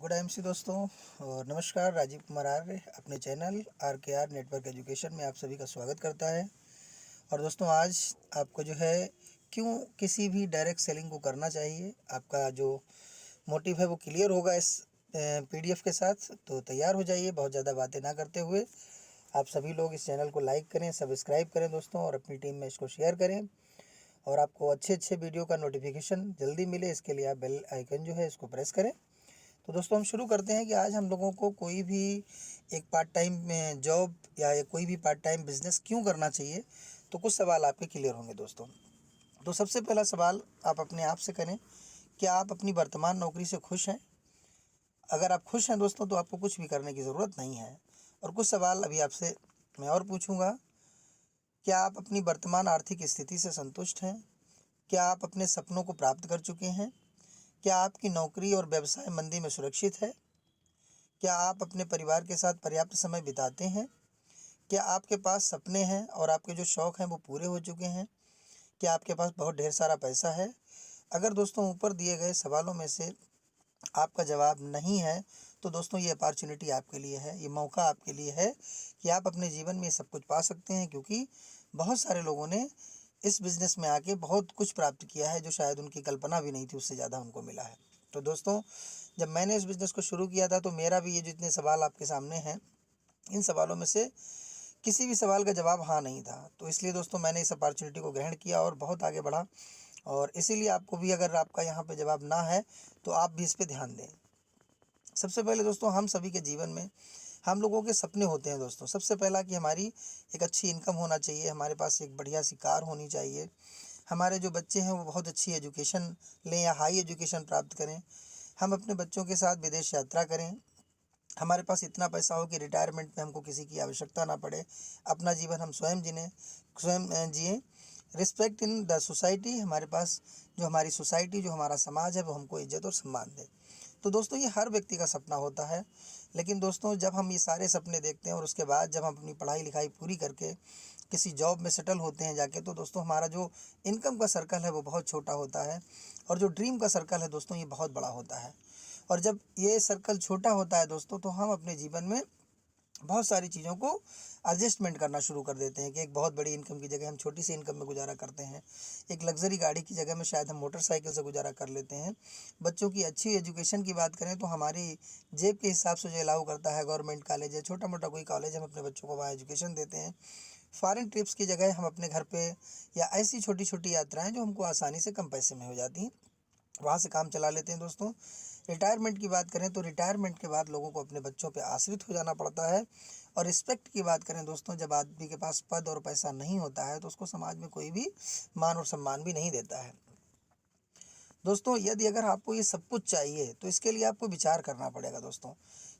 Good MC दोस्तों। और नमस्कार, राजीव कुमार आर्य अपने चैनल RKR नेटवर्क एजुकेशन में आप सभी का स्वागत करता है। और दोस्तों, आज आपको जो है क्यों किसी भी डायरेक्ट सेलिंग को करना चाहिए, आपका जो मोटिव है वो क्लियर होगा इस PDF के साथ। तो तैयार हो जाइए, बहुत ज़्यादा बातें ना करते हुए आप सभी लोग इस चैनल को लाइक करें, सब्सक्राइब करें दोस्तों, और अपनी टीम में इसको शेयर करें। और आपको अच्छे वीडियो का नोटिफिकेशन जल्दी मिले, इसके लिए आप बेल आइकन जो है इसको प्रेस करें। तो दोस्तों, हम शुरू करते हैं कि आज हम लोगों को कोई भी एक पार्ट टाइम में जॉब या कोई भी पार्ट टाइम बिजनेस क्यों करना चाहिए। तो कुछ सवाल आपके क्लियर होंगे दोस्तों। तो सबसे पहला सवाल आप अपने आप से करें, क्या आप अपनी वर्तमान नौकरी से खुश हैं? अगर आप खुश हैं दोस्तों तो आपको कुछ भी करने की ज़रूरत नहीं है। और कुछ सवाल अभी आपसे मैं और पूछूंगा। क्या आप अपनी वर्तमान आर्थिक स्थिति से संतुष्ट हैं? क्या आप अपने सपनों को प्राप्त कर चुके हैं? क्या आपकी नौकरी और व्यवसाय मंदी में सुरक्षित है? क्या आप अपने परिवार के साथ पर्याप्त समय बिताते हैं? क्या आपके पास सपने हैं और आपके जो शौक़ हैं वो पूरे हो चुके हैं? क्या आपके पास बहुत ढेर सारा पैसा है? अगर दोस्तों ऊपर दिए गए सवालों में से आपका जवाब नहीं है तो दोस्तों ये अपॉर्चुनिटी आपके लिए है, ये मौका आपके लिए है कि आप अपने जीवन में ये सब कुछ पा सकते हैं। क्योंकि बहुत सारे लोगों ने इस बिज़नेस में आके बहुत कुछ प्राप्त किया है जो शायद उनकी कल्पना भी नहीं थी, उससे ज़्यादा उनको मिला है। तो दोस्तों, जब मैंने इस बिज़नेस को शुरू किया था तो मेरा भी ये जितने सवाल आपके सामने हैं, इन सवालों में से किसी भी सवाल का जवाब हाँ नहीं था। तो इसलिए दोस्तों मैंने इस अपॉर्चुनिटी को ग्रहण किया और बहुत आगे बढ़ा। और इसीलिए आपको भी अगर आपका यहाँ पे जवाब ना है तो आप भी इस पे ध्यान दें। सबसे पहले दोस्तों, हम सभी के जीवन में हम लोगों के सपने होते हैं दोस्तों। सबसे पहला कि हमारी एक अच्छी इनकम होना चाहिए, हमारे पास एक बढ़िया सी कार होनी चाहिए, हमारे जो बच्चे हैं वो बहुत अच्छी एजुकेशन लें या हाई एजुकेशन प्राप्त करें, हम अपने बच्चों के साथ विदेश यात्रा करें, हमारे पास इतना पैसा हो कि रिटायरमेंट में हमको किसी की आवश्यकता ना पड़े, अपना जीवन हम स्वयं जिएँ। रिस्पेक्ट इन द सोसाइटी, हमारे पास जो हमारी सोसाइटी, जो हमारा समाज है वो हमको इज्जत और सम्मान दे। तो दोस्तों, ये हर व्यक्ति का सपना होता है। लेकिन दोस्तों, जब हम ये सारे सपने देखते हैं और उसके बाद जब हम अपनी पढ़ाई लिखाई पूरी करके किसी जॉब में सेटल होते हैं जाके, तो दोस्तों हमारा जो इनकम का सर्कल है वो बहुत छोटा होता है और जो ड्रीम का सर्कल है दोस्तों ये बहुत बड़ा होता है। और जब ये सर्कल छोटा होता है दोस्तों तो हम अपने जीवन में बहुत सारी चीज़ों को एडजस्टमेंट करना शुरू कर देते हैं कि एक बहुत बड़ी इनकम की जगह हम छोटी सी इनकम में गुजारा करते हैं, एक लग्जरी गाड़ी की जगह में शायद हम मोटरसाइकिल से गुजारा कर लेते हैं। बच्चों की अच्छी एजुकेशन की बात करें तो हमारी जेब के हिसाब से जो अलाउ करता है गवर्नमेंट कॉलेज है, छोटा मोटा कोई कॉलेज, हम अपने बच्चों को वहाँ एजुकेशन देते हैं। फॉरेन ट्रिप्स की जगह हम अपने घर पे या ऐसी छोटी छोटी यात्राएं जो हमको आसानी से कम पैसे में हो जाती हैं, वहाँ से काम चला लेते हैं दोस्तों। रिटायरमेंट की बात करें तो रिटायरमेंट के बाद लोगों को अपने बच्चों पे आश्रित हो जाना पड़ता है। और रिस्पेक्ट की बात करें दोस्तों, जब आदमी के पास पद और पैसा नहीं होता है तो उसको समाज में कोई भी मान और सम्मान भी नहीं देता है। दोस्तों, यदि अगर आपको ये सब कुछ चाहिए तो इसके लिए आपको विचार करना पड़ेगा दोस्तों।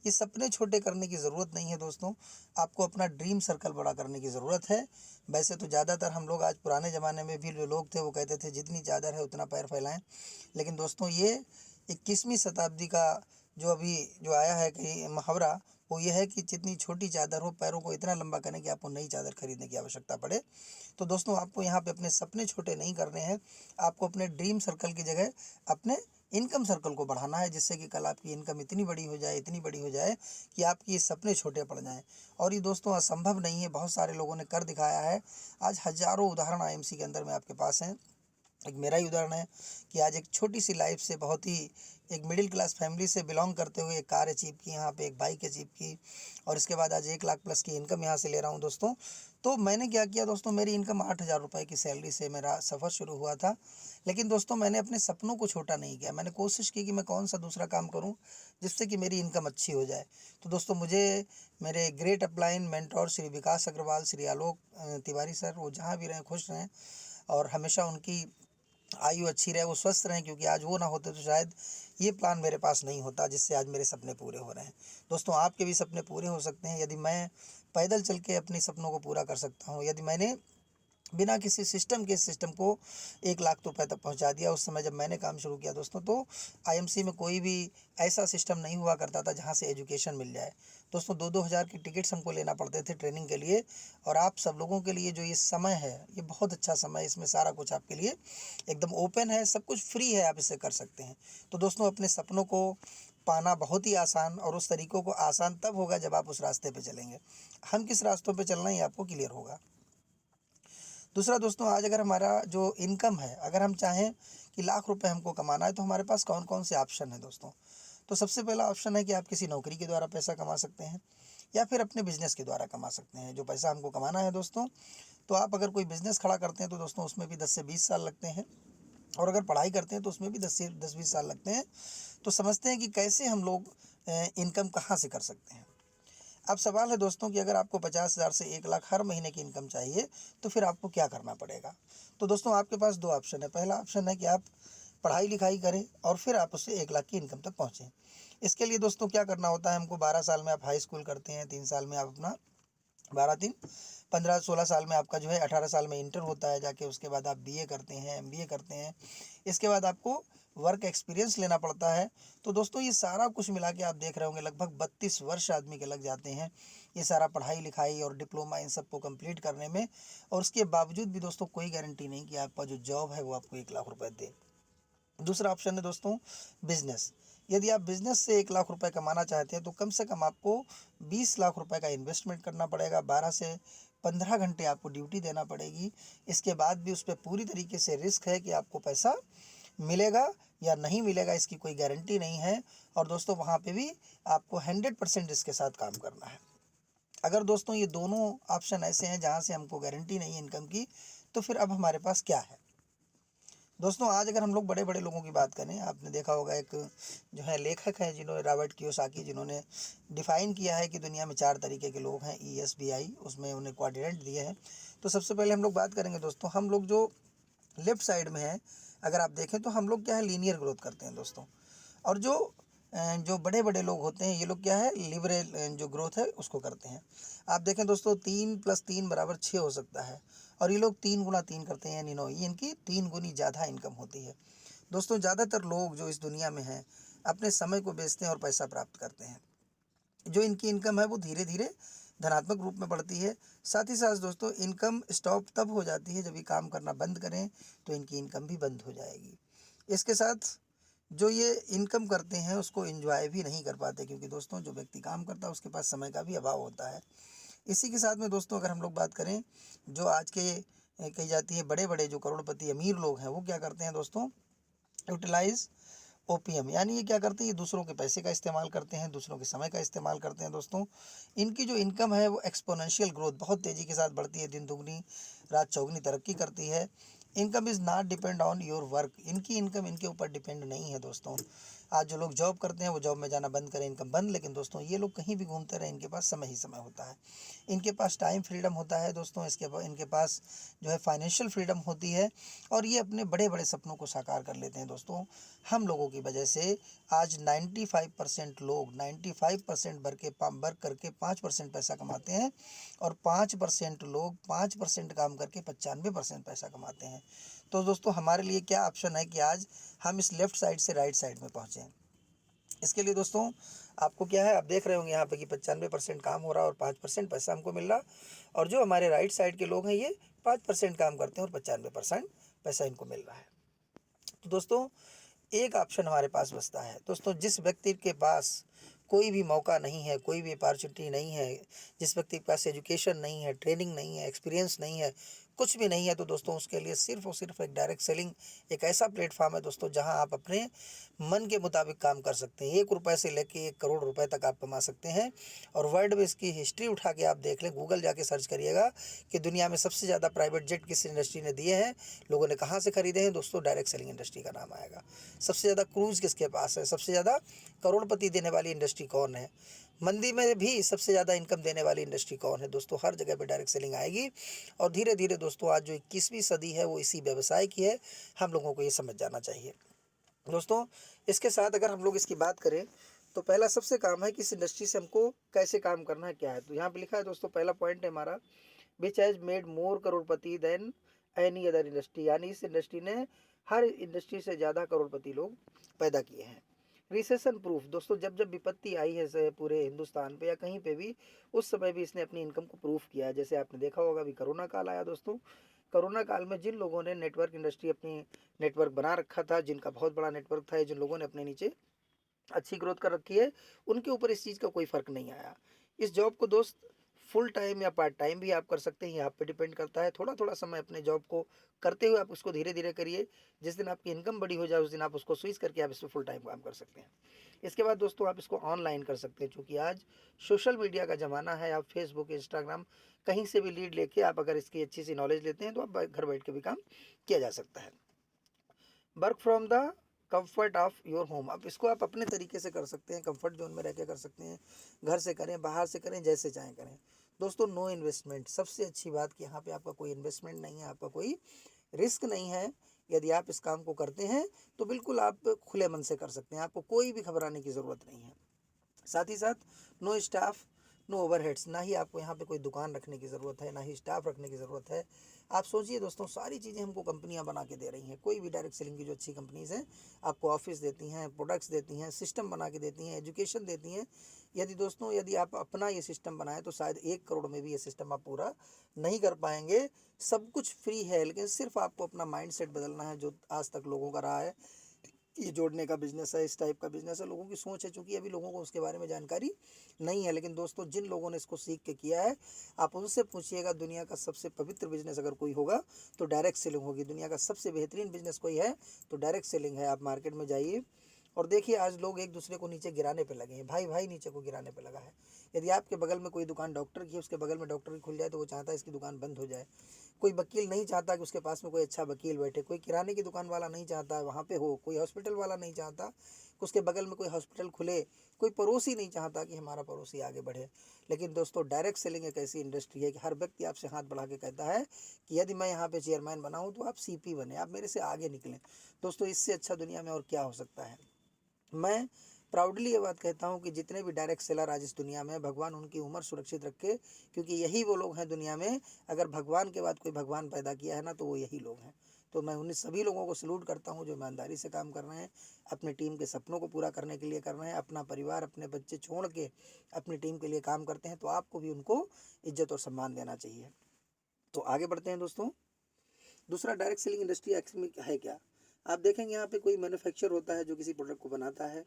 ये सपने छोटे करने की ज़रूरत नहीं है दोस्तों, आपको अपना ड्रीम सर्कल बड़ा करने की ज़रूरत है। वैसे तो ज़्यादातर हम लोग आज पुराने ज़माने में भी जो लोग थे वो कहते थे जितनी चादर है उतना पैर फैलाएं। लेकिन दोस्तों, ये 21वीं शताब्दी का जो अभी जो आया है कि मुहावरा, वो ये है कि जितनी छोटी चादर हो पैरों को इतना लंबा करें कि आपको नई चादर खरीदने की आवश्यकता पड़े। तो दोस्तों, आपको यहाँ पे अपने सपने छोटे नहीं करने हैं, आपको अपने ड्रीम सर्कल की जगह अपने इनकम सर्कल को बढ़ाना है, जिससे कि कल आपकी इनकम इतनी बड़ी हो जाए, इतनी बड़ी हो जाए कि आपके ये सपने छोटे पड़ जाएं। और ये दोस्तों असंभव नहीं है, बहुत सारे लोगों ने कर दिखाया है। आज हज़ारों उदाहरण IMC के अंदर में आपके पास हैं। एक मेरा ही उदाहरण है कि आज एक छोटी सी लाइफ से बहुत ही एक मिडिल क्लास फैमिली से बिलोंग करते हुए एक कार अचीव की, यहाँ पे एक बाइक अचीव की, और इसके बाद आज 1 लाख प्लस की इनकम यहाँ से ले रहा हूँ दोस्तों। तो मैंने क्या किया दोस्तों, मेरी इनकम 8,000 रुपये की सैलरी से मेरा सफ़र शुरू हुआ था। लेकिन दोस्तों, मैंने अपने सपनों को छोटा नहीं किया, मैंने कोशिश की कि मैं कौन सा दूसरा काम करूँ जिससे कि मेरी इनकम अच्छी हो जाए। तो दोस्तों, मुझे मेरे ग्रेट अपलाइन मेंटोर श्री विकास अग्रवाल, श्री आलोक तिवारी सर, वो जहाँ भी रहें खुश रहें और हमेशा उनकी आयु अच्छी रहे, वो स्वस्थ रहें, क्योंकि आज वो ना होते तो शायद ये प्लान मेरे पास नहीं होता जिससे आज मेरे सपने पूरे हो रहे हैं। दोस्तों, आपके भी सपने पूरे हो सकते हैं यदि मैं पैदल चल के अपने सपनों को पूरा कर सकता हूँ, यदि मैंने बिना किसी सिस्टम के इस सिस्टम को 1 लाख रुपए तक पहुंचा दिया। उस समय जब मैंने काम शुरू किया दोस्तों, तो IMC में कोई भी ऐसा सिस्टम नहीं हुआ करता था जहां से एजुकेशन मिल जाए दोस्तों। 2-2 हज़ार की टिकट्स हमको लेना पड़ते थे ट्रेनिंग के लिए। और आप सब लोगों के लिए जो ये समय है, ये बहुत अच्छा समय है, इसमें सारा कुछ आपके लिए एकदम ओपन है, सब कुछ फ्री है, आप इसे कर सकते हैं। तो दोस्तों, अपने सपनों को पाना बहुत ही आसान, और उस तरीक़ों को आसान तब होगा जब आप उस रास्ते पे चलेंगे। हम किस रास्तों पे चल रहे हैं ये आपको क्लियर होगा। दूसरा दोस्तों, आज अगर हमारा जो इनकम है, अगर हम चाहें कि लाख रुपए हमको कमाना है, तो हमारे पास कौन कौन से ऑप्शन हैं दोस्तों। तो सबसे पहला ऑप्शन है कि आप किसी नौकरी के द्वारा पैसा कमा सकते हैं, या फिर अपने बिज़नेस के द्वारा कमा सकते हैं। जो पैसा हमको कमाना है दोस्तों, तो आप अगर कोई बिज़नेस खड़ा करते हैं तो दोस्तों उसमें भी 10 से 20 साल लगते हैं, और अगर पढ़ाई करते हैं तो उसमें भी 10-20 साल लगते हैं। तो समझते हैं कि कैसे हम लोग इनकम कहाँ से कर सकते हैं। अब सवाल है दोस्तों कि अगर आपको 50,000 से 1 लाख हर महीने की इनकम चाहिए, तो फिर आपको क्या करना पड़ेगा। तो दोस्तों आपके पास 2 ऑप्शन है। पहला ऑप्शन है कि आप पढ़ाई लिखाई करें और फिर आप उससे 1 लाख की इनकम तक पहुँचें। इसके लिए दोस्तों क्या करना होता है हमको, 12 साल में आप हाई स्कूल करते हैं, 3 साल में आप अपना 12 3 15-16 साल में आपका जो है 18 साल में इंटर होता है जाके, उसके बाद आप बीए करते हैं, एमबीए करते हैं, इसके बाद आपको वर्क एक्सपीरियंस लेना पड़ता है। तो दोस्तों ये सारा कुछ मिला के आप देख रहे होंगे लगभग 32 वर्ष आदमी के लग जाते हैं, ये सारा पढ़ाई लिखाई और डिप्लोमा इन सब को कंप्लीट करने में। और उसके बावजूद भी दोस्तों कोई गारंटी नहीं कि आपका जो जॉब है वो आपको 1 लाख रुपए दे। दूसरा ऑप्शन है दोस्तों बिज़नेस। यदि आप बिज़नेस से 1 लाख रुपए कमाना चाहते हैं, तो कम से कम आपको 20 लाख रुपए का इन्वेस्टमेंट करना पड़ेगा, 12 से 15 घंटे आपको ड्यूटी देना पड़ेगी। इसके बाद भी उस पे पूरी तरीके से रिस्क है कि आपको पैसा मिलेगा या नहीं मिलेगा, इसकी कोई गारंटी नहीं है। और दोस्तों वहाँ पे भी आपको 100% इसके साथ काम करना है। अगर दोस्तों ये दोनों ऑप्शन ऐसे हैं जहाँ से हमको गारंटी नहीं है इनकम की, तो फिर अब हमारे पास क्या है दोस्तों। आज अगर हम लोग बड़े बड़े लोगों की बात करें, आपने देखा होगा एक जो है लेखक हैं जिन्होंने, रॉबर्ट कियोसाकी, जिन्होंने डिफ़ाइन किया है कि दुनिया में 4 तरीके के लोग हैं, ESBI, उसमें उन्हें कोऑर्डिनेट दिए हैं। तो सबसे पहले हम लोग बात करेंगे दोस्तों, हम लोग जो लेफ़्ट साइड में हैं, अगर आप देखें तो हम लोग क्या है, लीनियर ग्रोथ करते हैं दोस्तों। और जो बड़े बड़े लोग होते हैं, ये लोग क्या है, लिबरल जो ग्रोथ है उसको करते हैं। आप देखें दोस्तों 3 + 3 = 6 हो सकता है, और ये लोग 3 × 3 करते हैं, यानी 9, ये इनकी 3 गुनी ज़्यादा इनकम होती है। दोस्तों ज़्यादातर लोग जो इस दुनिया में हैं, अपने समय को बेचते हैं और पैसा प्राप्त करते हैं। जो इनकी इनकम है वो धीरे धीरे धनात्मक रूप में बढ़ती है। साथ ही साथ दोस्तों इनकम स्टॉप तब हो जाती है जब ये काम करना बंद करें, तो इनकी इनकम भी बंद हो जाएगी। इसके साथ जो ये इनकम करते हैं उसको एंजॉय भी नहीं कर पाते, क्योंकि दोस्तों जो व्यक्ति काम करता है उसके पास समय का भी अभाव होता है। इसी के साथ में दोस्तों अगर हम लोग बात करें, जो आज के कही जाती है बड़े बड़े जो करोड़पति अमीर लोग हैं, वो क्या करते हैं दोस्तों, यूटिलाइज़ ओपीएम, यानी ये क्या करते हैं, ये दूसरों के पैसे का इस्तेमाल करते हैं, दूसरों के समय का इस्तेमाल करते हैं दोस्तों। इनकी जो इनकम है वो एक्सपोनेंशियल ग्रोथ बहुत तेज़ी के साथ बढ़ती है, दिन दुगनी रात चौगुनी तरक्की करती है। Income is not depend on your work, इनकी इनकम इनके ऊपर डिपेंड नहीं है दोस्तों। आज जो लोग जॉब करते हैं वो जॉब में जाना बंद करें, इनकम बंद, लेकिन दोस्तों ये लोग कहीं भी घूमते रहें, इनके पास समय ही समय होता है, इनके पास टाइम फ्रीडम होता है दोस्तों, इनके पास जो है फाइनेंशियल फ्रीडम होती है, और ये अपने बड़े बड़े सपनों को साकार कर लेते हैं दोस्तों। हम लोगों की वजह से आज 95% लोग 95% वर्क करके 5% पैसा कमाते हैं, और 5% लोग 5% काम करके 95% पैसा कमाते हैं। तो दोस्तों हमारे लिए क्या ऑप्शन है कि आज हम इस लेफ़्ट साइड से राइट साइड में पहुँचें। इसके लिए दोस्तों आपको क्या है, आप देख रहे होंगे यहाँ पे कि 95% काम हो रहा है और 5% पैसा हमको मिल रहा, और जो हमारे राइट साइड के लोग हैं ये 5% काम करते हैं और 95% पैसा इनको मिल रहा है। तो दोस्तों एक ऑप्शन हमारे पास बचता है दोस्तों, जिस व्यक्ति के पास कोई भी मौका नहीं है, कोई भी अपॉर्चुनिटी नहीं है, जिस व्यक्ति के पास एजुकेशन नहीं है, ट्रेनिंग नहीं है, एक्सपीरियंस नहीं है, कुछ भी नहीं है, तो दोस्तों उसके लिए सिर्फ़ और सिर्फ एक डायरेक्ट सेलिंग एक ऐसा प्लेटफॉर्म है दोस्तों, जहां आप अपने मन के मुताबिक काम कर सकते हैं। 1 रुपये से लेके 1 करोड़ रुपए तक आप कमा सकते हैं। और वर्ल्ड में इसकी हिस्ट्री उठा के आप देख लें, गूगल जाके सर्च करिएगा कि दुनिया में सबसे ज़्यादा प्राइवेट जेट किस इंडस्ट्री ने दिए हैं, लोगों ने कहाँ से खरीदे हैं दोस्तों, डायरेक्ट सेलिंग इंडस्ट्री का नाम आएगा। सबसे ज़्यादा क्रूज़ किसके पास है, सबसे ज़्यादा करोड़पति देने वाली इंडस्ट्री कौन है, मंदी में भी सबसे ज़्यादा इनकम देने वाली इंडस्ट्री कौन है दोस्तों, हर जगह पे डायरेक्ट सेलिंग आएगी। और धीरे धीरे दोस्तों आज जो 21वीं सदी है वो इसी व्यवसाय की है, हम लोगों को ये समझ जाना चाहिए दोस्तों। इसके साथ अगर हम लोग इसकी बात करें, तो पहला सबसे काम है कि इस इंडस्ट्री से हमको कैसे काम करना है, क्या है। तो यहाँ पे लिखा है दोस्तों, पहला पॉइंट है हमारा, विच हैज़ मेड मोर करोड़पति देन एनी अदर इंडस्ट्री, यानी इस इंडस्ट्री ने हर इंडस्ट्री से ज़्यादा करोड़पति लोग पैदा किए हैं। रिसेशन प्रूफ दोस्तों, जब जब विपत्ति आई है पूरे हिंदुस्तान पे या कहीं पे भी, उस समय भी इसने अपनी इनकम को प्रूफ किया है। जैसे आपने देखा होगा अभी कोरोना काल आया दोस्तों, कोरोना काल में जिन लोगों ने नेटवर्क इंडस्ट्री अपनी नेटवर्क बना रखा था, जिनका बहुत बड़ा नेटवर्क था, जिन लोगों ने अपने नीचे अच्छी ग्रोथ कर रखी है, उनके ऊपर इस चीज़ का कोई फ़र्क नहीं आया। इस जॉब को दोस्त फुल टाइम या पार्ट टाइम भी आप कर सकते हैं, ये आप पे डिपेंड करता है। थोड़ा-थोड़ा समय अपने जॉब को करते हुए आप उसको धीरे-धीरे करिए। जिस दिन आपकी इनकम बड़ी हो जाए उस दिन आप उसको स्विच करके आप इसमें फुल टाइम काम कर सकते हैं। इसके बाद दोस्तों आप इसको ऑनलाइन कर सकते हैं, चूँकि आज सोशल मीडिया का ज़माना है। आप फेसबुक, इंस्टाग्राम कहीं से भी लीड लेके आप अगर इसकी अच्छी सी नॉलेज लेते हैं तो आप घर बैठ के भी काम किया जा सकता है। Work from the comfort of your home, अब इसको आप अपने तरीके से कर सकते हैं, कंफर्ट जोन में रह के कर सकते हैं। घर से करें, बाहर से करें, जैसे चाहें करें। दोस्तों नो इन्वेस्टमेंट, सबसे अच्छी बात कि यहाँ पे आपका कोई इन्वेस्टमेंट नहीं है, आपका कोई रिस्क नहीं है। यदि आप इस काम को करते हैं तो बिल्कुल आप खुले मन से कर सकते हैं, आपको कोई भी घबराने की ज़रूरत नहीं है। साथ ही साथ नो स्टाफ, नो ओवरहेड्स, ना ही आपको यहाँ पे कोई दुकान रखने की ज़रूरत है, ना ही स्टाफ रखने की ज़रूरत है। आप सोचिए दोस्तों, सारी चीज़ें हमको कंपनियाँ बना के दे रही हैं। कोई भी डायरेक्ट सेलिंग की जो अच्छी कंपनीज़ हैं आपको ऑफिस देती हैं, प्रोडक्ट्स देती हैं, सिस्टम बना के देती हैं, एजुकेशन देती हैं। यदि दोस्तों यदि आप अपना ये सिस्टम बनाएं तो शायद 1 करोड़ में भी ये सिस्टम आप पूरा नहीं कर पाएंगे। सब कुछ फ्री है, लेकिन सिर्फ आपको अपना माइंड सेट बदलना है, जो आज तक लोगों का रहा है। ये जोड़ने का बिज़नेस है, इस टाइप का बिज़नेस है, लोगों की सोच है, चूँकि अभी लोगों को उसके बारे में जानकारी नहीं है। लेकिन दोस्तों जिन लोगों ने इसको सीख के किया है, आप उनसे पूछिएगा, दुनिया का सबसे पवित्र बिज़नेस अगर कोई होगा तो डायरेक्ट सेलिंग होगी। दुनिया का सबसे बेहतरीन बिज़नेस कोई है तो डायरेक्ट सेलिंग है। आप मार्केट में जाइए और देखिए, आज लोग एक दूसरे को नीचे गिराने पे लगे हैं, भाई भाई नीचे को गिराने पे लगा है। यदि आपके बगल में कोई दुकान डॉक्टर की है, उसके बगल में डॉक्टर की खुल जाए तो वो चाहता है इसकी दुकान बंद हो जाए। कोई वकील नहीं चाहता कि उसके पास में कोई अच्छा वकील बैठे, कोई किराने की दुकान वाला नहीं चाहता है वहाँ पे हो, कोई हॉस्पिटल वाला नहीं चाहता कि उसके बगल में कोई हॉस्पिटल खुले, कोई पड़ोसी नहीं चाहता कि हमारा पड़ोसी आगे बढ़े। लेकिन दोस्तों डायरेक्ट सेलिंग एक ऐसी इंडस्ट्री है कि हर व्यक्ति आपसे हाथ बढ़ा के कहता है कि यदि मैं यहाँ पे चेयरमैन बना हूँ तो आप सीपी बने, आप मेरे से आगे निकलें। दोस्तों इससे अच्छा दुनिया में और क्या हो सकता है। मैं प्राउडली ये बात कहता हूँ कि जितने भी डायरेक्ट सेलर आज इस दुनिया में, भगवान उनकी उम्र सुरक्षित रखे, क्योंकि यही वो लोग हैं दुनिया में, अगर भगवान के बाद कोई भगवान पैदा किया है ना तो वो यही लोग हैं। तो मैं उन्हें सभी लोगों को सलूट करता हूँ जो ईमानदारी से काम कर रहे हैं, अपनी टीम के सपनों को पूरा करने के लिए कर रहे हैं, अपना परिवार, अपने बच्चे छोड़ के अपनी टीम के लिए काम करते हैं। तो आपको भी उनको इज्जत और सम्मान देना चाहिए। तो आगे बढ़ते हैं दोस्तों। दूसरा, डायरेक्ट सेलिंग इंडस्ट्री एक्चुअली में है क्या। आप देखेंगे यहाँ पे कोई मैन्युफैक्चर होता है जो किसी प्रोडक्ट को बनाता है,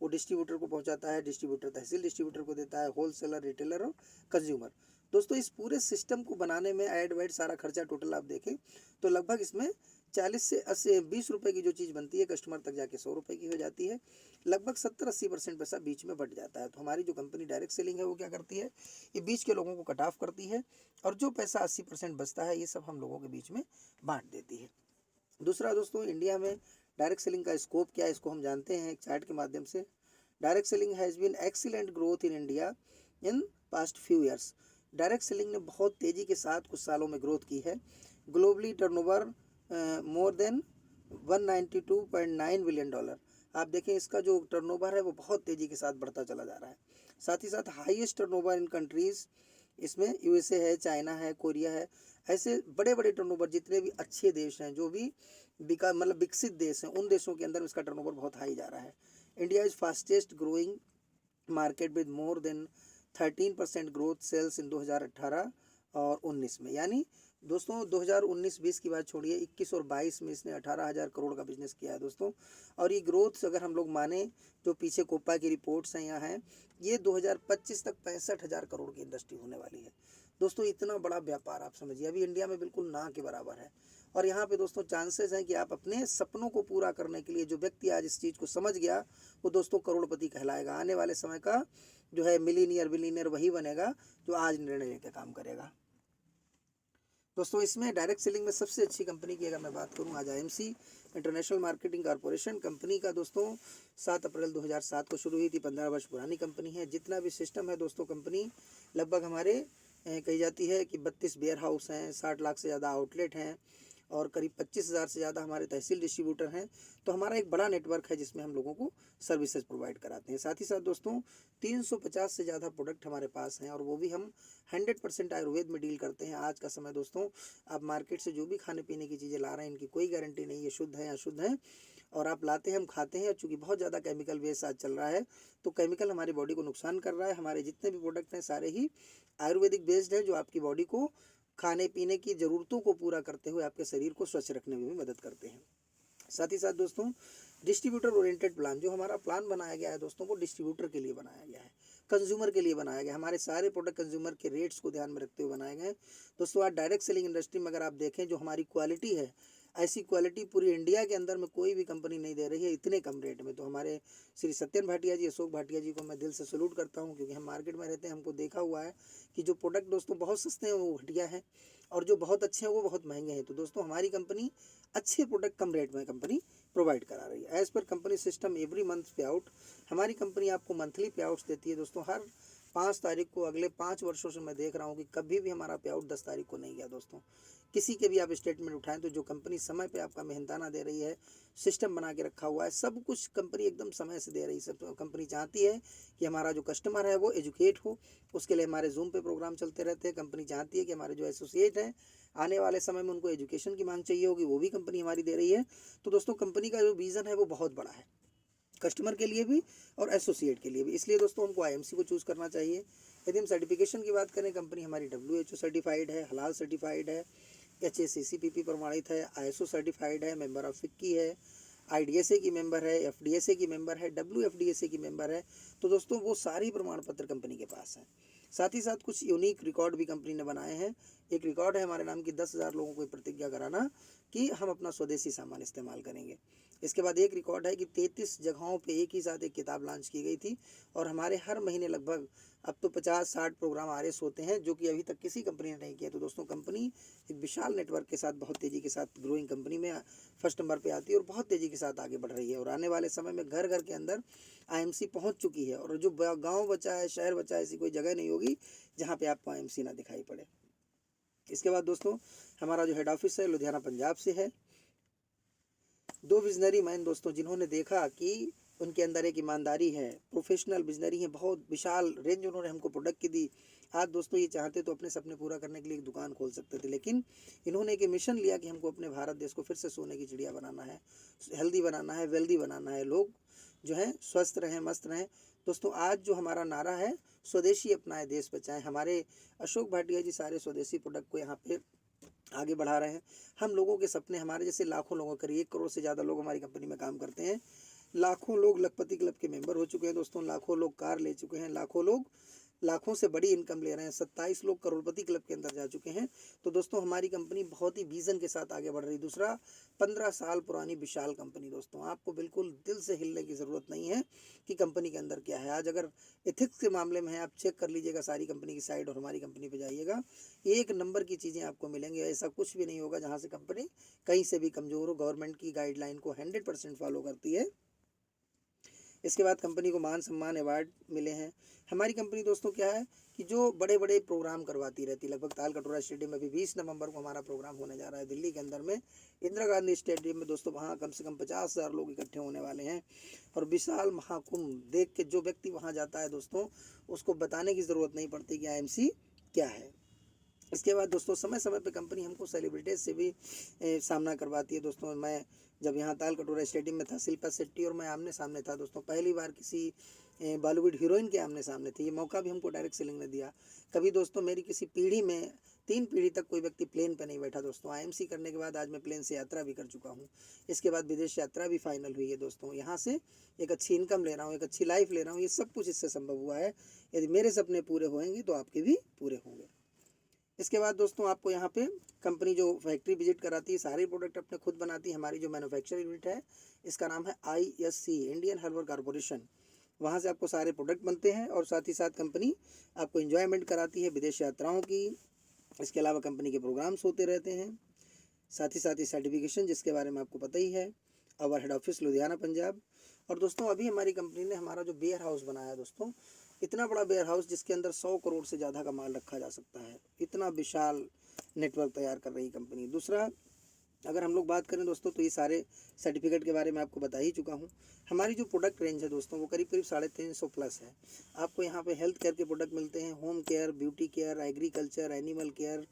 वो डिस्ट्रीब्यूटर को पहुँचाता है, डिस्ट्रीब्यूटर तहसील डिस्ट्रीब्यूटर को देता है, होलसेलर, रिटेलर और कंज्यूमर। दोस्तों इस पूरे सिस्टम को बनाने में ऐड वैड सारा खर्चा टोटल आप देखें तो लगभग इसमें 40 से 80 20 रुपये की जो चीज़ बनती है कस्टमर तक जाके 100 रुपये की हो जाती है। लगभग 70-80% पैसा बीच में बट जाता है। तो हमारी जो कंपनी डायरेक्ट सेलिंग है वो क्या करती है, ये बीच के लोगों को कट ऑफ करती है और जो पैसा 80% बचता है ये सब हम लोगों के बीच में बांट देती है। दूसरा दोस्तों, इंडिया में डायरेक्ट सेलिंग का स्कोप क्या है इसको हम जानते हैं एक चार्ट के माध्यम से। Direct selling has been excellent growth in India in past few years. Direct selling ने बहुत तेज़ी के साथ कुछ सालों में ग्रोथ की है। Globally turnover more than $192.9 billion. आप देखें इसका जो टर्नओवर है वो बहुत तेज़ी के साथ बढ़ता चला जा रहा है। साथ ही साथ हाईएस्ट टर्नओवर इन कंट्रीज़, इसमें यूएसए है, चाइना है, कोरिया है। ऐसे बड़े बड़े टर्नओवर जितने भी अच्छे देश हैं, जो भी विकसित देश हैं, उन देशों के अंदर इसका टर्नओवर बहुत हाई जा रहा है। India is fastest growing market with more than 13% growth sales in 2018 और 19 में। यानी दोस्तों 2019-20 की बात छोड़िए, 21 और 22 में इसने 18,000 करोड़ का बिजनेस किया है दोस्तों। और ये ग्रोथ अगर हम लोग माने, जो पीछे कोपा की रिपोर्ट्स हैं यहाँ हैं, ये 2025 तक 65,000 करोड़ की इंडस्ट्री होने वाली है। दोस्तों इतना बड़ा व्यापार आप समझिए, अभी इंडिया में बिल्कुल ना के बराबर है। और यहाँ पे दोस्तों चांसेस हैं कि आप अपने सपनों को पूरा करने के लिए, जो व्यक्ति आज इस चीज़ को समझ गया वो दोस्तों करोड़पति कहलाएगा। आने वाले समय का जो है मिलीनियर बिलीनियर वही बनेगा जो आज निर्णय लेकर काम करेगा। दोस्तों इसमें डायरेक्ट सेलिंग में सबसे अच्छी कंपनी की अगर मैं बात करूं, आज IMC international marketing corporation company का दोस्तों 7 अप्रैल 2007 को शुरू हुई थी, 15 वर्ष पुरानी कंपनी है। जितना भी सिस्टम है दोस्तों, कंपनी लगभग हमारे कही जाती है कि 32 वेयर हाउस हैं, 60 लाख से ज़्यादा आउटलेट हैं और करीब 25,000 से ज़्यादा हमारे तहसील डिस्ट्रीब्यूटर हैं। तो हमारा एक बड़ा नेटवर्क है जिसमें हम लोगों को सर्विसेज प्रोवाइड कराते हैं। साथ ही साथ दोस्तों 350 से ज़्यादा प्रोडक्ट हमारे पास हैं और वो भी हम 100% आयुर्वेद में डील करते हैं। आज का समय दोस्तों, आप मार्केट से जो भी खाने पीने की चीज़ें ला रहे हैं, इनकी कोई गारंटी नहीं है शुद्ध है या अशुद्ध है, और आप लाते हैं, हम खाते हैं। चूँकि बहुत ज़्यादा केमिकल बेस आज चल रहा है, तो केमिकल हमारी बॉडी को नुकसान कर रहा है। हमारे जितने भी प्रोडक्ट हैं सारे ही आयुर्वेदिक बेस्ड हैं, जो आपकी बॉडी को खाने पीने की ज़रूरतों को पूरा करते हुए आपके शरीर को स्वच्छ रखने में भी मदद करते हैं। साथ ही साथ दोस्तों डिस्ट्रीब्यूटर ओरिएंटेड प्लान, जो हमारा प्लान बनाया गया है दोस्तों, वो डिस्ट्रीब्यूटर के लिए बनाया गया है, कंज्यूमर के लिए बनाया गया है। हमारे सारे प्रोडक्ट कंज्यूमर के रेट्स को ध्यान में रखते हुए बनाए गए हैं दोस्तों। आज डायरेक्ट सेलिंग इंडस्ट्री में अगर आप देखें, जो हमारी क्वालिटी है, ऐसी क्वालिटी पूरी इंडिया के अंदर में कोई भी कंपनी नहीं दे रही है इतने कम रेट में। तो हमारे श्री सत्यन भाटिया जी, अशोक भाटिया जी को मैं दिल से सैल्यूट करता हूँ, क्योंकि हम मार्केट में रहते हैं, हमको देखा हुआ है कि जो प्रोडक्ट दोस्तों बहुत सस्ते हैं वो घटिया हैं, और जो बहुत अच्छे हैं वो बहुत महंगे हैं। तो दोस्तों हमारी कंपनी अच्छे प्रोडक्ट कम रेट में कंपनी प्रोवाइड करा रही है। As per company system every month पे आउट, हमारी कंपनी आपको मंथली पे आउट्स देती है दोस्तों। हर 5 तारीख को, अगले 5 वर्षों से मैं देख रहा हूँ कि कभी भी हमारा पे आउट 10 तारीख को नहीं गया दोस्तों। किसी के भी आप स्टेटमेंट उठाएं तो जो कंपनी समय पे आपका मेहनताना दे रही है, सिस्टम बना के रखा हुआ है, सब कुछ कंपनी एकदम समय से दे रही है। सब कंपनी चाहती है कि हमारा जो कस्टमर है वो एजुकेट हो, उसके लिए हमारे जूम पे प्रोग्राम चलते रहते हैं। कंपनी चाहती है कि हमारे जो एसोसिएट हैं, आने वाले समय में उनको एजुकेशन की मांग चाहिए होगी, वो भी कंपनी हमारी दे रही है। तो दोस्तों कंपनी का जो विज़न है वो बहुत बड़ा है, कस्टमर के लिए भी और एसोसिएट के लिए भी। इसलिए दोस्तों हमको आईएमसी को चूज़ करना चाहिए। यदि हम सर्टिफिकेशन की बात करें, कंपनी हमारी WHO सर्टिफाइड है, हलाल सर्टिफाइड है, HACCP प्रमाणित है, ISO सर्टिफाइड है, मेंबर ऑफ FICCI है, IDSA की मेंबर है, FDSA की मेंबर है, WFDSA की मेंबर है। तो दोस्तों वो सारी प्रमाण पत्र कंपनी के पास हैं। साथ ही साथ कुछ यूनिक रिकॉर्ड भी कंपनी ने बनाए हैं। एक रिकॉर्ड है हमारे नाम की 10,000 लोगों को प्रतिज्ञा कराना कि हम अपना स्वदेशी सामान इस्तेमाल करेंगे। इसके बाद एक रिकॉर्ड है कि 33 जगहों पे एक ही साथ एक किताब लॉन्च की गई थी, और हमारे हर महीने लगभग अब तो 50-60 प्रोग्राम RS होते हैं, जो कि अभी तक किसी कंपनी ने नहीं किया। तो दोस्तों कंपनी एक विशाल नेटवर्क के साथ बहुत तेज़ी के साथ ग्रोइंग कंपनी में फर्स्ट नंबर पे आती है, और बहुत तेज़ी के साथ आगे बढ़ रही है। और आने वाले समय में घर घर के अंदर IMC पहुंच चुकी है, और जो गांव बचा है, शहर बचा है, ऐसी कोई जगह नहीं होगी जहां पे आपको IMC ना दिखाई पड़े। इसके बाद दोस्तों हमारा जो हेड ऑफिस है लुधियाना पंजाब से है। 2 विजनरी मैन दोस्तों, जिन्होंने देखा कि उनके अंदर एक ईमानदारी है, प्रोफेशनल विजनरी है, बहुत विशाल रेंज उन्होंने हमको प्रोडक्ट की दी। आज दोस्तों ये चाहते तो अपने सपने पूरा करने के लिए एक दुकान खोल सकते थे, लेकिन इन्होंने एक मिशन लिया कि हमको अपने भारत देश को फिर से सोने की चिड़िया बनाना है, हेल्दी बनाना है, वेल्दी बनाना है, लोग जो है स्वस्थ रहें, मस्त रहें। दोस्तों आज जो हमारा नारा है, स्वदेशी अपनाएं देश बचाएं, हमारे अशोक भाटिया जी सारे स्वदेशी प्रोडक्ट को यहाँ पे आगे बढ़ा रहे हैं। हम लोगों के सपने, हमारे जैसे लाखों लोगों, करीब 1 करोड़ से ज़्यादा लोग हमारी कंपनी में काम करते हैं। लाखों लोग लखपति क्लब के मेंबर हो चुके हैं दोस्तों, लाखों लोग कार ले चुके हैं, लाखों लोग लाखों से बड़ी इनकम ले रहे हैं, 27 लोग करोड़पति क्लब के अंदर जा चुके हैं। तो दोस्तों हमारी कंपनी बहुत ही विजन के साथ आगे बढ़ रही है। दूसरा, 15 साल पुरानी विशाल कंपनी दोस्तों, आपको बिल्कुल दिल से हिलने की ज़रूरत नहीं है कि कंपनी के अंदर क्या है। आज अगर एथिक्स के मामले में है, आप चेक कर लीजिएगा सारी कंपनी की साइड और हमारी कंपनी पे जाइएगा, एक नंबर की चीज़ें आपको मिलेंगी। ऐसा कुछ भी नहीं होगा जहाँ से कंपनी कहीं से भी कमज़ोर हो, गवर्नमेंट की गाइडलाइन को 100% फॉलो करती है। इसके बाद कंपनी को मान सम्मान अवार्ड मिले हैं। हमारी कंपनी दोस्तों क्या है कि जो बड़े बड़े प्रोग्राम करवाती रहती है। लगभग ताल कटोरा स्टेडियम में भी 20 नवंबर को हमारा प्रोग्राम होने जा रहा है दिल्ली के अंदर में, इंदिरा गांधी स्टेडियम में दोस्तों। वहाँ कम से कम 50,000 लोग इकट्ठे होने वाले हैं, और विशाल महाकुंभ देख के जो व्यक्ति वहाँ जाता है दोस्तों, उसको बताने की ज़रूरत नहीं पड़ती कि IMC क्या है। इसके बाद दोस्तों समय समय पे कंपनी हमको सेलिब्रिटीज से भी सामना करवाती है दोस्तों। मैं जब यहाँ ताल कटोरा स्टेडियम में था, शिल्पा शेट्टी और मैं आमने सामने था दोस्तों, पहली बार किसी बॉलीवुड हीरोइन के आमने सामने थे। ये मौका भी हमको डायरेक्ट सेलिंग ने दिया। कभी दोस्तों मेरी किसी पीढ़ी में 3 पीढ़ी तक कोई व्यक्ति प्लेन पे नहीं बैठा दोस्तों। IMC करने के बाद आज मैं प्लेन से यात्रा भी कर चुका हूँ। इसके बाद विदेश यात्रा भी फाइनल हुई है दोस्तों। यहाँ से एक अच्छी इनकम ले रहा हूँ, एक अच्छी लाइफ ले रहा हूँ। ये सब कुछ इससे संभव हुआ है। यदि मेरे सपने पूरे होंगे तो आपके भी पूरे होंगे। इसके बाद दोस्तों आपको यहाँ पे कंपनी जो फैक्ट्री विजिट कराती है, सारे प्रोडक्ट अपने खुद बनाती है। हमारी जो मैन्युफैक्चर यूनिट है, इसका नाम है ISC, इंडियन हर्बल कॉरपोरेशन। वहाँ से आपको सारे प्रोडक्ट बनते हैं, और साथ ही साथ कंपनी आपको एंजॉयमेंट कराती है विदेश यात्राओं की। इसके अलावा कंपनी के प्रोग्राम्स होते रहते हैं। साथ ही सर्टिफिकेशन, जिसके बारे में आपको पता ही है। Our head office Ludhiana Punjab. और दोस्तों अभी हमारी कंपनी ने हमारा जो वेयर हाउस बनाया दोस्तों, इतना बड़ा वेयर हाउस जिसके अंदर 100 करोड़ से ज़्यादा का माल रखा जा सकता है, इतना विशाल नेटवर्क तैयार कर रही कंपनी। दूसरा, अगर हम लोग बात करें दोस्तों, तो ये सारे सर्टिफिकेट के बारे में आपको बता ही चुका हूँ। हमारी जो प्रोडक्ट रेंज है दोस्तों, वो करीब 350 प्लस है। आपको यहाँ पे हेल्थ केयर के प्रोडक्ट मिलते हैं, home care, beauty care, agriculture, animal care,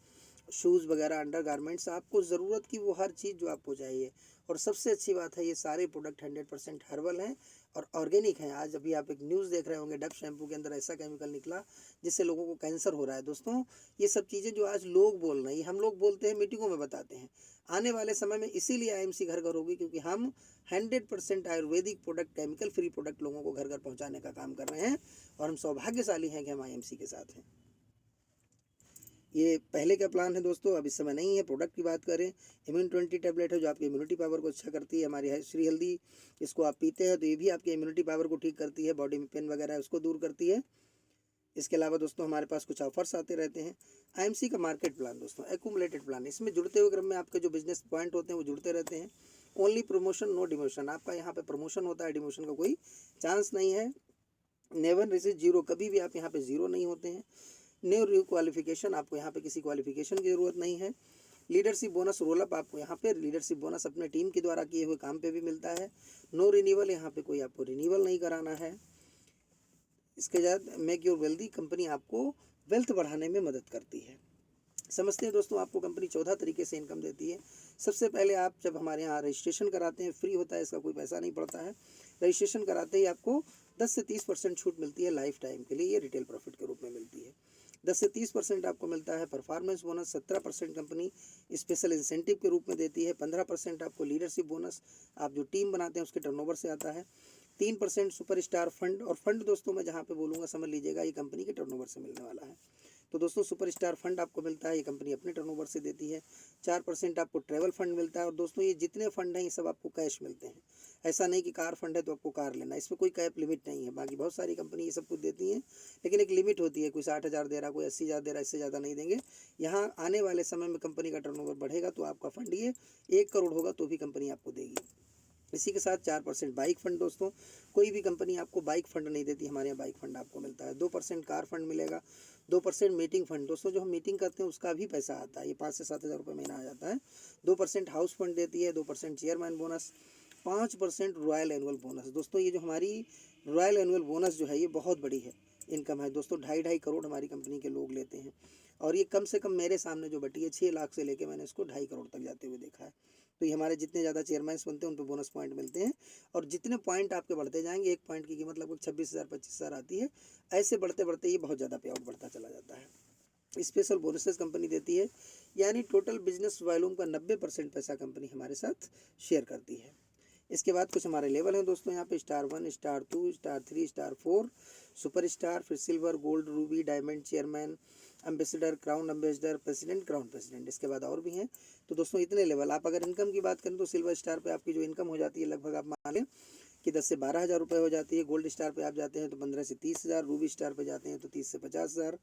shoes वगैरह, अंडर गारमेंट्स, आपको ज़रूरत की वो हर चीज़ जो आपको चाहिए। और सबसे अच्छी बात है, ये सारे प्रोडक्ट 100% हर्बल हैं, और ऑर्गेनिक हैं। आज अभी आप एक न्यूज़ देख रहे होंगे, डव शैम्पू के अंदर ऐसा केमिकल निकला जिससे लोगों को कैंसर हो रहा है। दोस्तों ये सब चीज़ें जो आज लोग बोल रहे हैं, हम लोग बोलते हैं, मीटिंगों में बताते हैं। आने वाले समय में इसीलिए आईएमसी घर घर होगी, क्योंकि हम 100% Ayurvedic product, chemical free product लोगों को घर घर पहुँचाने का काम कर रहे हैं। और हम सौभाग्यशाली हैं कि हम आईएमसी के साथ हैं। ये पहले का प्लान है दोस्तों, अब इस समय नहीं है। प्रोडक्ट की बात करें, इम्यून 20 टैबलेट है जो आपकी इम्यूनिटी पावर को अच्छा करती है। हमारी श्री हेल्दी, इसको आप पीते हैं तो ये भी आपकी इम्यूनिटी पावर को ठीक करती है, बॉडी में पेन वगैरह है उसको दूर करती है। इसके अलावा दोस्तों हमारे पास कुछ ऑफर्स आते रहते हैं। आईएमसी का मार्केट प्लान दोस्तों, एक्यूमुलेटेड प्लान, इसमें जुड़ते हुए क्रम में आपके जो बिजनेस पॉइंट होते हैं वो जुड़ते रहते हैं। Only promotion, no demotion. आपका यहाँ पे प्रमोशन होता है, डिमोशन का कोई चांस नहीं है। नेवर रिसीव जीरो, कभी भी आप यहाँ पे जीरो नहीं होते हैं। न्यू क्वालिफिकेशन, आपको यहाँ पे किसी क्वालिफिकेशन की ज़रूरत नहीं है। लीडरशिप बोनस रोल अप, आपको यहाँ पे लीडरशिप बोनस अपने टीम के द्वारा किए हुए काम पे भी मिलता है। नो रिन्यूअल, यहाँ पे कोई आपको रिन्यूअल नहीं कराना है। इसके बाद मेक योर वेल्दी, कंपनी आपको वेल्थ बढ़ाने में मदद करती है। समझते हैं दोस्तों, आपको कंपनी 14 तरीके से इनकम देती है। सबसे पहले आप जब हमारे यहाँ रजिस्ट्रेशन कराते हैं, फ्री होता है, इसका कोई पैसा नहीं पड़ता है। रजिस्ट्रेशन कराते ही आपको 10 से 30% छूट मिलती है लाइफ टाइम के लिए, ये रिटेल प्रॉफिट के रूप में मिलती है। 10 से 30% आपको मिलता है performance bonus. 17% company special incentive के रूप में देती है। 15% आपको लीडरशिप बोनस, आप जो टीम बनाते हैं उसके टर्नओवर से आता है। 3% सुपर स्टार फंड, और फंड दोस्तों मैं जहाँ पे बोलूँगा समझ लीजिएगा, ये कंपनी के टर्नओवर से मिलने वाला है। तो दोस्तों सुपर स्टार फंड आपको मिलता है, ये कंपनी अपने टर्नओवर से देती है। 4% आपको ट्रैवल फंड मिलता है। और दोस्तों ये जितने फंड हैं ये सब आपको कैश मिलते हैं। ऐसा नहीं कि कार फंड है तो आपको कार लेना, इसमें कोई कैप लिमिट नहीं है। बाकी बहुत सारी कंपनी ये सब कुछ देती हैं, लेकिन एक लिमिट होती है। कोई 60,000 दे रहा, कोई 80,000 दे रहा, इससे ज़्यादा नहीं देंगे। यहाँ आने वाले समय में कंपनी का टर्नओवर बढ़ेगा तो आपका फंड ये 1 करोड़ होगा तो भी कंपनी आपको देगी। इसी के साथ 4% बाइक फंड, दोस्तों कोई भी कंपनी आपको बाइक फंड नहीं देती, हमारे यहाँ बाइक फंड आपको मिलता है। 2% कार फंड मिलेगा। 2% मीटिंग फंड, दोस्तों जो हम मीटिंग करते हैं उसका भी पैसा आता है, ये 5 से 7 हज़ार रुपये महीना आ जाता है। 2% हाउस फंड देती है। 2% chairman bonus. 5% royal annual bonus. दोस्तों ये जो हमारी रॉयल एनुअल बोनस जो है ये बहुत बड़ी है इनकम है दोस्तों। 2.5 करोड़ हमारी कंपनी के लोग लेते हैं, और ये कम से कम मेरे सामने जो बटी है 6 लाख से लेके मैंने इसको 2.5 करोड़ तक जाते हुए देखा है। तो ये हमारे जितने ज़्यादा चेयरमैन्स बनते हैं उन पर बोनस पॉइंट मिलते हैं, और जितने पॉइंट आपके बढ़ते जाएंगे, एक पॉइंट की कीमत लगभग 26,000 25,000 आती है। ऐसे बढ़ते बढ़ते ये बहुत ज़्यादा पे आउट बढ़ता चला जाता है। स्पेशल बोनसेस कंपनी देती है, यानी टोटल बिजनेस वॉल्यूम का 90% पैसा कंपनी हमारे साथ शेयर करती है। इसके बाद कुछ हमारे लेवल हैं दोस्तों, यहाँ पे star 1, star 2, star 3, star 4, super star, फिर silver, gold, Ruby, diamond, chairman, ambassador, crown ambassador, president, crown president. इसके बाद और भी हैं। तो दोस्तों इतने लेवल। आप अगर इनकम की बात करें तो सिल्वर स्टार पे आपकी जो इनकम हो जाती है लगभग आप मान लें कि 10 से 12,000 रुपये हो जाती है। गोल्ड स्टार पे आप जाते हैं तो 15 से 30,000, रूबी स्टार पे जाते हैं तो 30 से 50,000,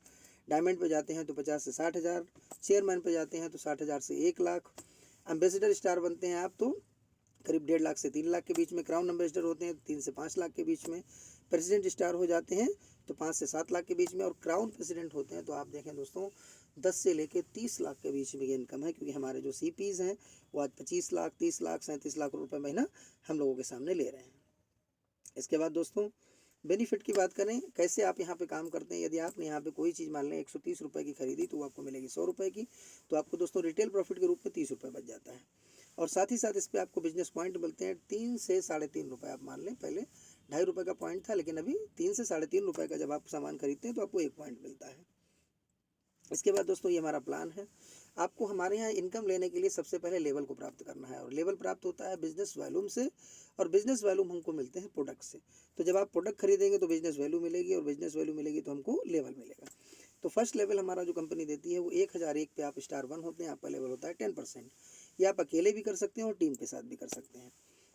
डायमंड पे जाते हैं तो 50 से 60,000, चेयरमैन पे जाते हैं तो 60,000 से 1 लाख, एम्बेसडर स्टार बनते हैं आप तो करीब 1.5 लाख से 3 लाख के बीच में, क्राउन एम्बेसडर होते हैं 3 से 5 लाख के बीच में, प्रेसिडेंट स्टार हो जाते हैं तो 5 से 7 लाख के बीच में, और क्राउन प्रेसिडेंट होते हैं तो आप देखें दोस्तों 10 से लेके 30 लाख के बीच में ये इनकम है, क्योंकि हमारे जो CPs हैं वो आज 25 लाख, 30 लाख, 37 लाख रुपए महीना हम लोगों के सामने ले रहे हैं। इसके बाद दोस्तों बेनिफिट की बात करें, कैसे आप यहाँ पे काम करते हैं। यदि आपने यहाँ पे कोई चीज़ मान लें 130 रुपये की खरीदी तो वो आपको मिलेगी 100 रुपये की, तो आपको दोस्तों रिटेल प्रॉफिट के रूप में 30 रुपये बच जाता है। और साथ ही साथ इस पर आपको बिजनेस पॉइंट मिलते हैं 3 से 3.5 रुपये। आप मान लें पहले 2.5 रुपये का पॉइंट था, लेकिन अभी 3 से 3.5 रुपये का जब आप सामान खरीदते हैं तो आपको 1 पॉइंट मिलता है। इसके बाद दोस्तों ये हमारा प्लान है। आपको हमारे यहाँ इनकम लेने के लिए सबसे पहले लेवल को प्राप्त करना है, और लेवल प्राप्त होता है बिजनेस वॉल्यूम से, और बिजनेस वॉल्यूम हमको मिलते हैं प्रोडक्ट से। तो जब आप प्रोडक्ट खरीदेंगे तो बिजनेस वैल्यू मिलेगी, और बिजनेस वैल्यू मिलेगी तो हमको लेवल मिलेगा। तो फर्स्ट लेवल हमारा जो कंपनी देती है वो 1001 पे आप स्टार 1 होते हैं, आपका लेवल होता है 10%। ये आप अकेले भी कर सकते हैं और टीम के साथ भी कर सकते हैं।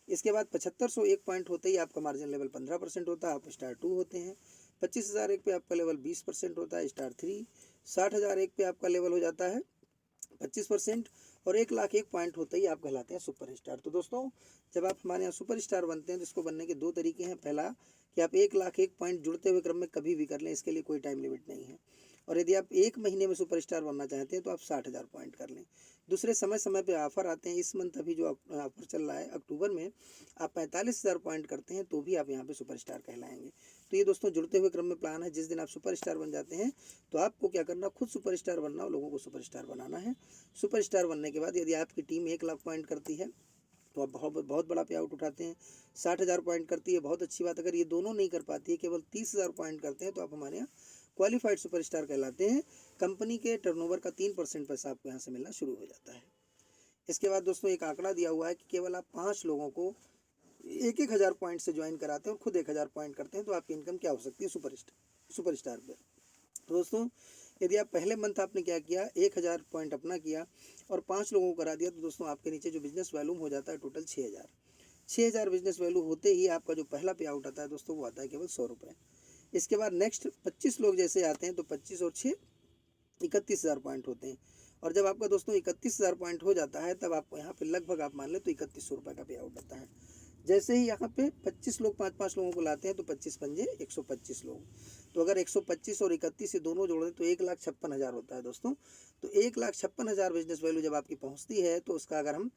इसके बाद 7501 पॉइंट होते ही आपका मार्जिन लेवल 15% होता है, आप स्टार 2 होते हैं। 25,001 पे आपका लेवल 20% होता है, स्टार 3। 60,001 पे आपका लेवल हो जाता है 25%, और 1,01 पॉइंट होते ही आप कहलाते हैं सुपर स्टार। तो दोस्तों जब आप हमारे यहाँ सुपर स्टार बनते हैं तो इसको बनने के 2 तरीके हैं। पहला कि आप 1,01 पॉइंट जुड़ते हुए क्रम में कभी भी कर लें, इसके लिए कोई टाइम लिमिट नहीं है। और यदि आप 1 महीने में सुपर स्टार बनना चाहते हैं तो आप 60,000 पॉइंट कर लें। दूसरे समय समय पे ऑफर आते हैं। इस मंथ अभी जो ऑफर चल रहा है अक्टूबर में, आप 45,000 पॉइंट करते हैं तो भी आप यहाँ पे सुपर स्टार कहलाएंगे। तो ये दोस्तों जुड़ते हुए क्रम में प्लान है। जिस दिन आप सुपर स्टार बन जाते हैं तो आपको क्या करना, खुद सुपर स्टार बनना और लोगों को सुपर स्टार बनाना है। सुपर स्टार बनने के बाद यदि आपकी टीम 1 लाख पॉइंट करती है तो आप बहुत बहुत बड़ा पे आउट उठाते हैं। 60,000 पॉइंट करती है, बहुत अच्छी बात। अगर ये दोनों नहीं कर पाती है, केवल 30,000 पॉइंट करते हैं, तो आप हमारे यहाँ क्वालिफाइड सुपरस्टार कहलाते हैं। कंपनी के टर्नओवर का 3% पैसा आपको यहाँ से मिलना शुरू हो जाता है। इसके बाद दोस्तों एक आंकड़ा दिया हुआ है कि केवल आप 5 लोगों को 1,000 पॉइंट से ज्वाइन कराते हैं और खुद 1,000 पॉइंट करते हैं, तो आपकी इनकम क्या हो सकती है सुपरस्टार पे। तो दोस्तों यदि आप पहले मंथ आपने क्या किया, 1,000 पॉइंट अपना किया और 5 लोगों को करा दिया, तो दोस्तों आपके नीचे जो बिजनेस वॉल्यूम हो जाता है टोटल 6,000 बिजनेस वैल्यू होते ही आपका जो पहला पे आउट आता है दोस्तों वो आता है केवल 100 रुपये। इसके बाद नेक्स्ट 25 लोग जैसे आते हैं तो 25 और 6 31,000 पॉइंट होते हैं। और जब आपका दोस्तों 31,000 पॉइंट हो जाता है तब आपको यहाँ पे लगभग आप मान लें तो 3,100 रुपये का पे आउट आता है। जैसे ही यहाँ पे 25 लोग 5-5 लोगों को लाते हैं तो 25 पंजे 125 लोग, तो अगर 125 और 31 से दोनों जोड़ दें तो 1,56,000 होता है दोस्तों। तो 1,56,000 बिजनेस वैल्यू जब आपकी पहुँचती है तो उसका अगर हम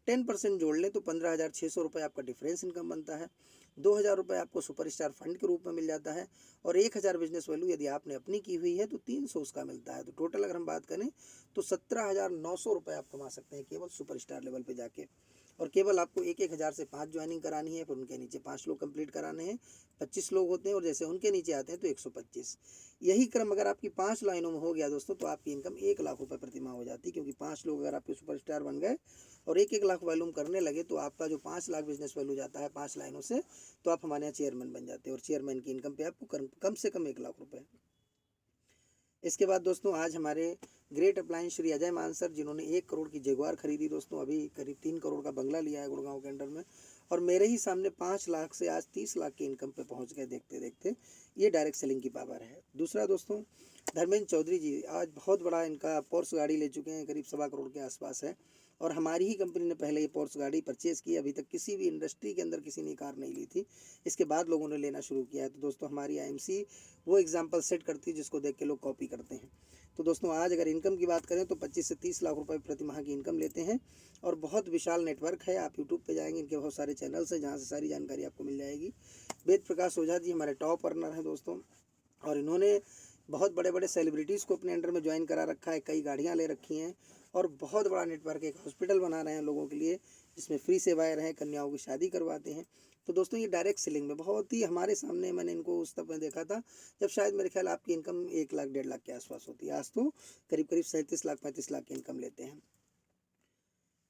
10% जोड़ लें तो 15,600 रुपये आपका डिफरेंस इनकम बनता है। 2,000 रुपये आपको सुपरस्टार फंड के रूप में मिल जाता है और 1,000 बिजनेस वैल्यू यदि आपने अपनी की हुई है तो 300 उसका मिलता है। तो टोटल अगर हम बात करें तो 17,900 रुपये आप कमा सकते हैं केवल सुपरस्टार लेवल पे जाके। और केवल आपको 1,000 से 5 ज्वाइनिंग करानी है, फिर उनके नीचे 5 लोग कंप्लीट कराने हैं, 25 लोग होते हैं और जैसे उनके नीचे आते हैं तो 125। यही क्रम अगर आपकी 5 लाइनों में हो गया दोस्तों तो आपकी इनकम 1,00,000 रुपये प्रति माह हो जाती है, क्योंकि 5 लोग अगर आपके सुपरस्टार बन गए और 1-1 लाख वॉल्यूम करने लगे तो आपका जो 5 लाख बिजनेस वैल्यू जाता है 5 लाइनों से, तो आप हमारे यहाँ चेयरमैन बन जाते हैं और चेयरमैन की इनकम पे आपको कम से कम 1,00,000 रुपये। इसके बाद दोस्तों आज हमारे ग्रेट अप्लायंस श्री अजय मान सर, जिन्होंने 1 करोड़ की जगुआर खरीदी दोस्तों, अभी करीब 3 करोड़ का बंगला लिया है गुड़गांव के अंडर में, और मेरे ही सामने 5 लाख से आज 30 लाख की इनकम पे पहुंच गए देखते देखते। ये डायरेक्ट सेलिंग की पावर है। दूसरा दोस्तों धर्मेंद्र चौधरी जी आज बहुत बड़ा इनका पोर्स गाड़ी ले चुके हैं, करीब 1.25 करोड़ के आसपास है, और हमारी ही कंपनी ने पहले ये पोर्स गाड़ी परचेज़ की। अभी तक किसी भी इंडस्ट्री के अंदर किसी ने कार नहीं ली थी, इसके बाद लोगों ने लेना शुरू किया है। तो दोस्तों हमारी IMC वो एग्जाम्पल सेट करती है जिसको देख के लोग कॉपी करते हैं। तो दोस्तों आज अगर इनकम की बात करें तो 25 से 30 लाख रुपए प्रति माह की इनकम लेते हैं और बहुत विशाल नेटवर्क है। आप यूट्यूब पे जाएंगे, इनके बहुत सारे चैनल्स हैं जहाँ से सारी जानकारी आपको मिल जाएगी। वेद प्रकाश ओझा जी हमारे टॉप अर्नर हैं दोस्तों, और इन्होंने बहुत बड़े बड़े सेलिब्रिटीज़ को अपने अंडर में ज्वाइन करा रखा है, कई गाड़ियाँ ले रखी हैं और बहुत बड़ा नेटवर्क, एक हॉस्पिटल बना रहे हैं लोगों के लिए जिसमें फ्री सेवाएं रहें, कन्याओं की शादी करवाते हैं। तो दोस्तों ये डायरेक्ट सेलिंग में बहुत ही हमारे सामने, मैंने इनको उस तब में देखा था जब शायद मेरे ख्याल आपकी इनकम 1 लाख 1.5 लाख के आसपास होती है। आज तो करीब 37 लाख 35 लाख की इनकम लेते हैं।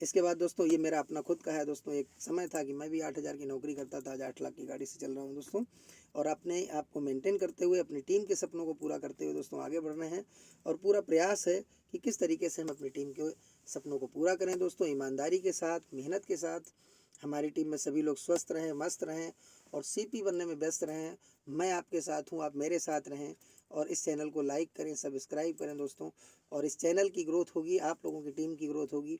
इसके बाद दोस्तों ये मेरा अपना खुद का है दोस्तों। एक समय था कि मैं भी 8,000 की नौकरी करता था, आज 8 लाख की गाड़ी से चल रहा हूँ दोस्तों, और अपने आप को मेंटेन करते हुए अपनी टीम के सपनों को पूरा करते हुए दोस्तों आगे बढ़ रहे हैं। और पूरा प्रयास है कि किस तरीके से हम अपनी टीम के सपनों को पूरा करें दोस्तों, ईमानदारी के साथ, मेहनत के साथ। हमारी टीम में सभी लोग स्वस्थ रहें, मस्त रहें और CP बनने में व्यस्त रहें। मैं आपके साथ हूँ, आप मेरे साथ रहें, और इस चैनल को लाइक करें, सब्सक्राइब करें दोस्तों। और इस चैनल की ग्रोथ होगी, आप लोगों की टीम की ग्रोथ होगी।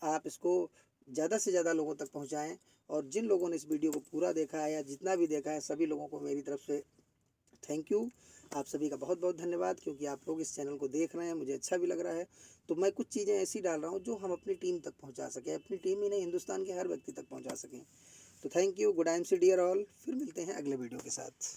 आप इसको ज़्यादा से ज़्यादा लोगों तक पहुँचाएँ, और जिन लोगों ने इस वीडियो को पूरा देखा है या जितना भी देखा है, सभी लोगों को मेरी तरफ से थैंक यू। आप सभी का बहुत बहुत धन्यवाद, क्योंकि आप लोग इस चैनल को देख रहे हैं, मुझे अच्छा भी लग रहा है। तो मैं कुछ चीज़ें ऐसी डाल रहा हूँ जो हम अपनी टीम तक पहुँचा सकें, अपनी टीम ही नहीं हिंदुस्तान के हर व्यक्ति तक पहुँचा सकें। तो thank you, good IMC dear all. फिर मिलते हैं अगले वीडियो के साथ।